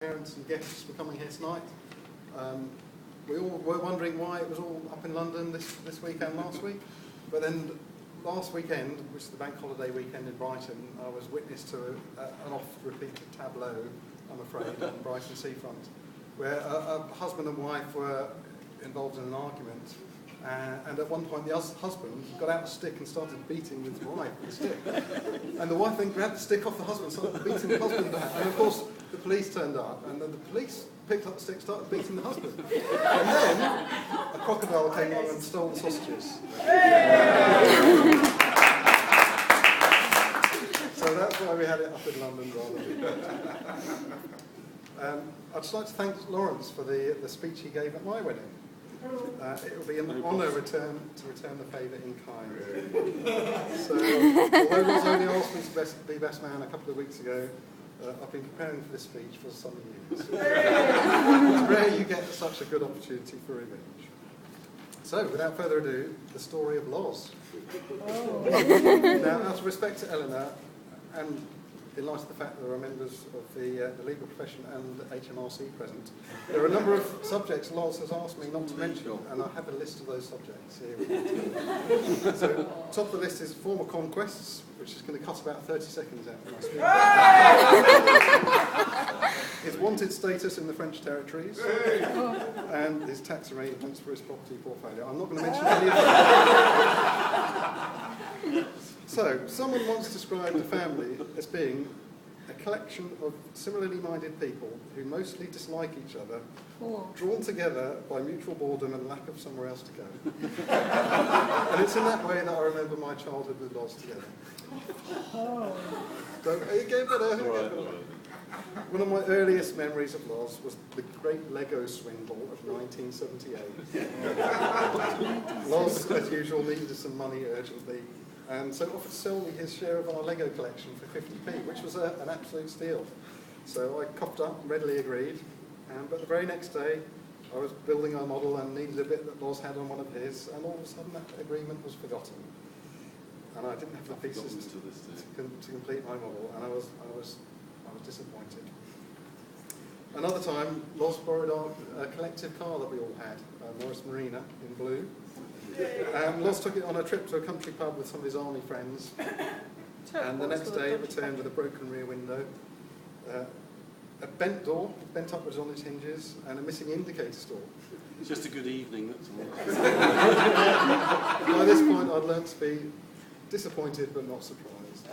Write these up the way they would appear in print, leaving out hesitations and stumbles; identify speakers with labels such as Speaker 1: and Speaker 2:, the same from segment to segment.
Speaker 1: Parents and guests were coming here tonight. We all were wondering why it was all up in London this week and last week. But then last weekend, which is the bank holiday weekend in Brighton, I was witness to an oft-repeated tableau, I'm afraid, on Brighton seafront, where a husband and wife were involved in an argument. And at one point, the husband got out a stick and started beating his wife with the stick. And the wife then grabbed the stick off the husband and started beating the husband back. And of course, the police turned up, and then the police picked up the stick and started beating the husband. And then a crocodile came along and stole the sausages. So that's why we had it up in London rather than... I'd just like to thank Lawrence for the speech he gave at my wedding. It will be an honour to return the favour in kind. So, although Ross only asked me to be best man a couple of weeks ago, I've been preparing for this speech for some years. It's rare you get such a good opportunity for revenge. So, without further ado, the story of Loz. Now, out of respect to Eleanor, and in light of the fact that there are members of the legal profession and HMRC present, there are a number of subjects Loz has asked me not to mention, and I have a list of those subjects here. So, top of the list is former conquests, which is going to cut about 30 seconds out of my speech. His wanted status in the French territories, and his tax arrangements for his property portfolio. I'm not going to mention any of them. So, someone once described a family as being a collection of similarly minded people who mostly dislike each other, drawn together by mutual boredom and lack of somewhere else to go. And it's in that way that I remember my childhood with Loz together. It gave better. One of my earliest memories of Loz was the Great Lego Swindle of 1978. Loz, as usual, needed some money urgently, and so offered to sell me his share of our Lego collection for 50p, which was an absolute steal. So I coughed up and readily agreed, but the very next day I was building our model and needed a bit that Loz had on one of his, and all of a sudden that agreement was forgotten. And I didn't have the pieces to complete my model, and I was disappointed. Another time, Loz borrowed our collective car that we all had, Morris Marina in blue. Loz took it on a trip to a country pub with some of his army friends, and the next day it returned with a broken rear window, a bent door, bent upwards on its hinges, and a missing indicator store.
Speaker 2: It's just a good evening, that's all.
Speaker 1: By this point I'd learnt to be disappointed but not surprised.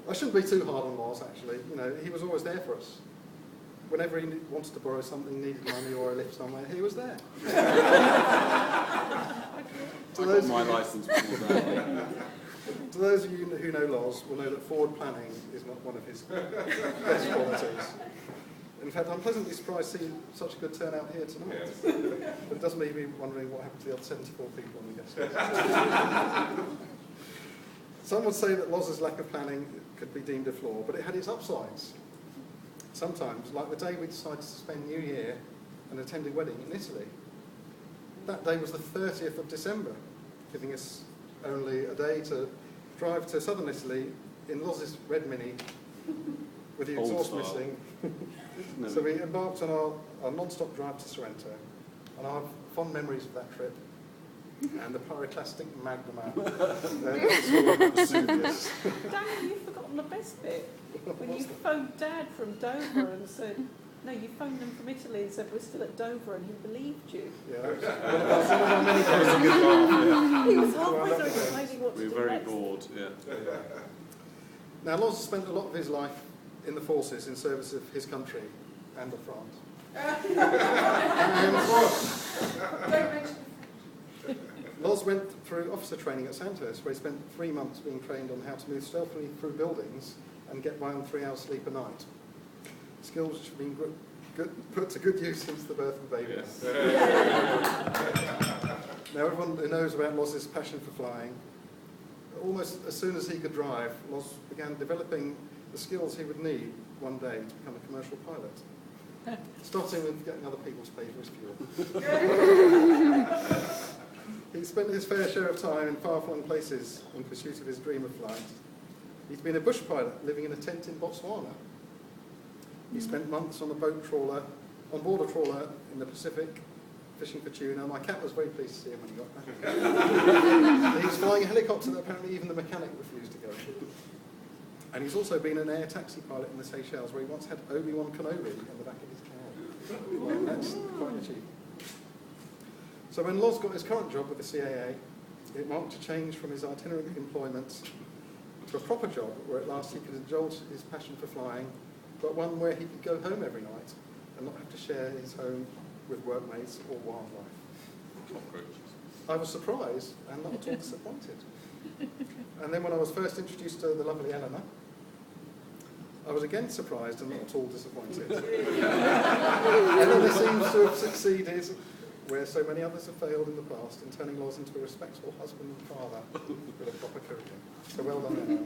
Speaker 1: I shouldn't be too hard on Loz, actually. You know, he was always there for us. Whenever he wanted to borrow something, needed money or a lift somewhere, he was there.
Speaker 2: I got my licence before that.
Speaker 1: To those of you who know Loz will know that forward planning is not one of his best qualities. In fact, I'm pleasantly surprised to see such a good turnout here tonight. But it does leave me wondering what happened to the other 74 people on the guest list. Some would say that Loz's lack of planning could be deemed a flaw, but it had its upsides. Sometimes, like the day we decided to spend New Year and attend a wedding in Italy. That day was the 30th of December, giving us only a day to drive to southern Italy in Loz's red Mini with the exhaust missing. So we embarked on our non-stop drive to Sorrento, and I have fond memories of that trip and the pyroclastic magma.
Speaker 3: Daniel, you've forgotten the best bit. When you phoned Dad from Dover and said, no, you phoned them from Italy and said, we're still at Dover, and he believed you.
Speaker 1: Yeah, that was one of our many days.
Speaker 3: He was halfway through explaining what to do
Speaker 2: We were very
Speaker 3: next.
Speaker 2: bored, yeah.
Speaker 1: Now, Loz spent a lot of his life in the forces in service of his country and of France. Loz went through officer training at Sandhurst, where he spent 3 months being trained on how to move stealthily through buildings and get by on 3 hours sleep a night. Skills which have been put to good use since the birth of the baby.
Speaker 2: Yes.
Speaker 1: Now, everyone who knows about Loz's passion for flying, almost as soon as he could drive, Loz began developing the skills he would need one day to become a commercial pilot, starting with getting other people to pay for his fuel. He spent his fair share of time in far-flung places in pursuit of his dream of flight. He's been a bush pilot living in a tent in Botswana. He spent months on a boat trawler, on board a trawler in the Pacific, fishing for tuna. My cat was very pleased to see him when he got back. He was flying a helicopter that apparently even the mechanic refused to go. And he's also been an air taxi pilot in the Seychelles, where he once had Obi-Wan Kenobi in the back of his cab. That's quite an achievement. So when Loz got his current job with the CAA, it marked a change from his itinerant employment to a proper job where at last he could indulge his passion for flying, but one where he could go home every night and not have to share his home with workmates or wildlife.
Speaker 2: Cockroaches.
Speaker 1: I was surprised and not at all disappointed. And then when I was first introduced to the lovely Eleanor, I was again surprised and not at all disappointed. Eleanor seems to have succeeded where so many others have failed in the past in turning Loz into a respectable husband and father with a proper career. So well done, Eleanor.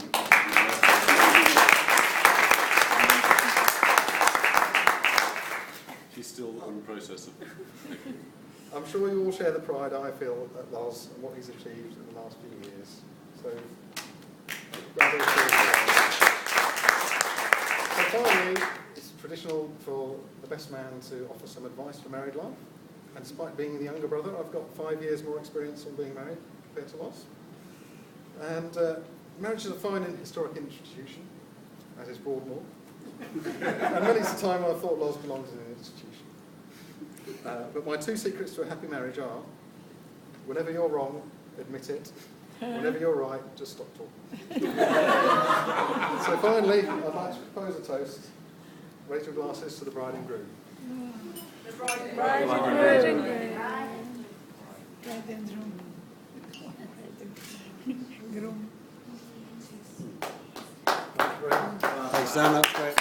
Speaker 2: She's still in the process of...
Speaker 1: I'm sure you all share the pride I feel at Loz and what he's achieved in the last few years. So, finally, it's traditional for the best man to offer some advice for married life. And despite being the younger brother, I've got 5 years more experience on being married compared to Loz. And marriage is a fine and historic institution, as is Broadmoor. And many's the time I thought Loz belongs in an institution. But my 2 secrets to a happy marriage are, whenever you're wrong, admit it. Whenever you're right, just stop talking. So finally, I'd like to propose a toast. Raise your glasses to the bride and groom.
Speaker 4: The bride and groom.
Speaker 1: Thank you very much.
Speaker 2: Thanks, Dan. That's great.